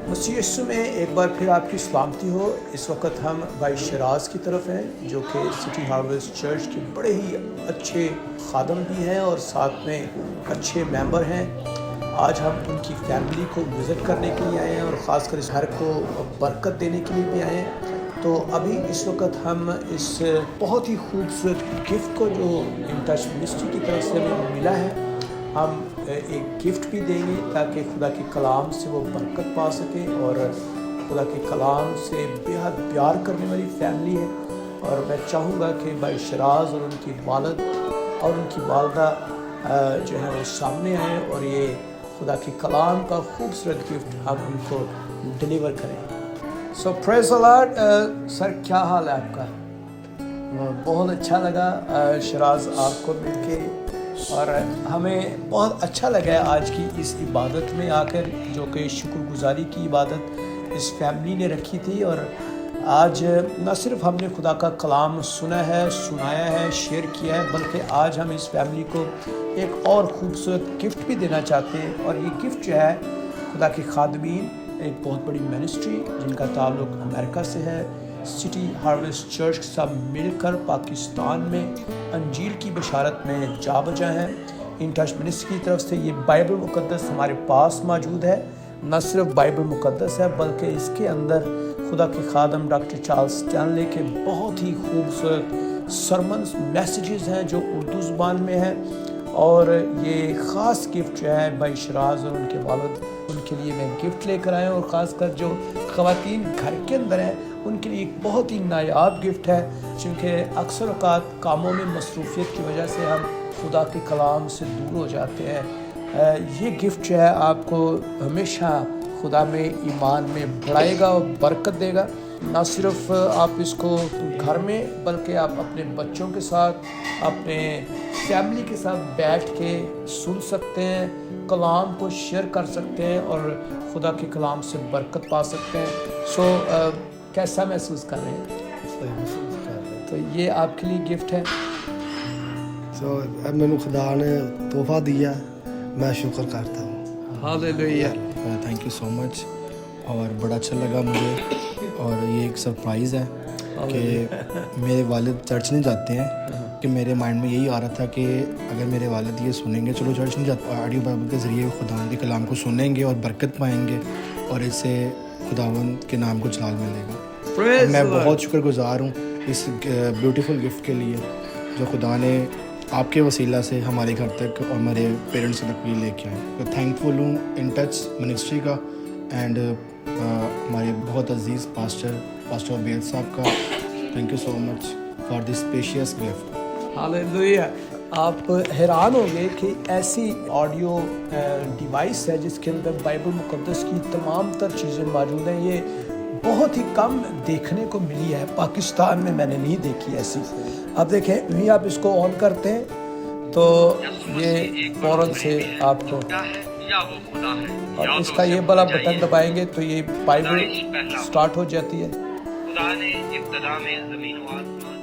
मसीह यीशु में एक बार फिर आपकी सलामती हो। इस वक्त हम भाई शराज की तरफ हैं, जो कि सिटी हार्वेस्ट चर्च के बड़े ही अच्छे खादम भी हैं और साथ में अच्छे मेंबर हैं। आज हम उनकी फैमिली को विज़िट करने के लिए आए हैं और ख़ासकर इस घर को बरकत देने के लिए भी आए हैं। तो अभी इस वक्त हम इस बहुत ही खूबसूरत गिफ्ट को जो इन टच मिनिस्ट्री की तरफ से हमें मिला है, हम एक गिफ्ट भी देंगे ताकि खुदा के कलाम से वो बरकत पा सकें। और खुदा के कलाम से बेहद प्यार करने वाली फैमिली है और मैं चाहूँगा कि भाई शराज और उनकी वालद और उनकी वालदा जो है वो सामने आए और ये खुदा के कलाम का खूबसूरत गिफ्ट हम उनको डिलीवर करें। सो प्रेज़ द लॉर्ड। सर, क्या हाल है आपका? बहुत अच्छा लगा शराज आपको मिलके और हमें बहुत अच्छा लगा है आज की इस इबादत में आकर, जो कि शुक्रगुजारी की इबादत इस फैमिली ने रखी थी। और आज न सिर्फ हमने खुदा का कलाम सुना है, सुनाया है, शेयर किया है, बल्कि आज हम इस फैमिली को एक और ख़ूबसूरत गिफ्ट भी देना चाहते हैं। और ये गिफ्ट जो है खुदा के खादमीन, एक बहुत बड़ी मिनिस्ट्री जिनका ताल्लुक़ अमेरिका से है, सिटी हार्वेस्ट चर्च के साथ मिलकर पाकिस्तान में अंजील की बशारत में जा बजा हैं। इन टच मिनिस्ट्री की तरफ से ये बाइबल मुक़द्दस हमारे पास मौजूद है। न सिर्फ बाइबल मुक़द्दस है बल्कि इसके अंदर खुदा के खादम डॉक्टर चार्ल्स स्टैनले के बहुत ही खूबसूरत सरमन्स मैसेजेस हैं जो उर्दू ज़ुबान में हैं। और ये ख़ास गिफ्ट जो है भाई शराज और उनके वालिद, उनके लिए मैं गिफ्ट लेकर आया हूँ। और ख़ासकर जो ख़वातीन घर के अंदर हैं उनके लिए एक बहुत ही नायाब गिफ्ट है, क्योंकि अक्सर औक़ात कामों में मसरूफ़ियत की वजह से हम खुदा के कलाम से दूर हो जाते हैं। ये गिफ्ट जो है आपको हमेशा खुदा में ईमान में बढ़ाएगा और बरकत देगा। ना सिर्फ आप इसको घर में बल्कि आप अपने बच्चों के साथ, अपने फैमिली के साथ बैठ के सुन सकते हैं, कलाम को शेयर कर सकते हैं और खुदा के कलाम से बरकत पा सकते हैं। सो कैसा महसूस कर रहे हैं? सही महसूस कर रहे हैं। तो ये आपके लिए गिफ्ट है। अब मैंने खुदा ने तोहफा दिया, मैं शुक्र करता हूँ। Hallelujah. Thank you so much. और बड़ा अच्छा लगा मुझे। और ये एक सरप्राइज़ है कि मेरे वालिद चर्च नहीं जाते हैं, कि मेरे माइंड में यही आ रहा था कि अगर मेरे वालिद ये सुनेंगे, चलो चर्च नहीं जाते, ऑडियो बाइबल के ज़रिए खुदा के कलाम को सुनेंगे और बरकत पाएंगे और इससे खुदावंद के नाम को जलाल मिलेगा। मैं बहुत शुक्रगुजार हूँ इस ब्यूटीफुल गिफ्ट के लिए जो खुदा ने आपके वसीला से हमारे घर तक और हमारे पेरेंट्स तक भी लेके आए। तो थैंकफुल हूँ इन टच मिनिस्ट्री का एंड हमारे बहुत अजीज़ पास्टर अबेद साहब का। Thank you so much for this spacious gift. Hallelujah. आप हैरान होंगे कि ऐसी ऑडियो डिवाइस है जिसके अंदर बाइबल मुक़द्दस की तमाम तर चीज़ें मौजूद हैं। ये बहुत ही कम देखने को मिली है, पाकिस्तान में मैंने नहीं देखी ऐसी। अब देखें, यही आप इसको ऑन करते हैं तो ये फ़ौरन से आपको, और इसका ये वाला बटन दबाएंगे तो ये बाइबल स्टार्ट हो जाती है। खुदा ने इब्तिदा में ज़मीन व आसमान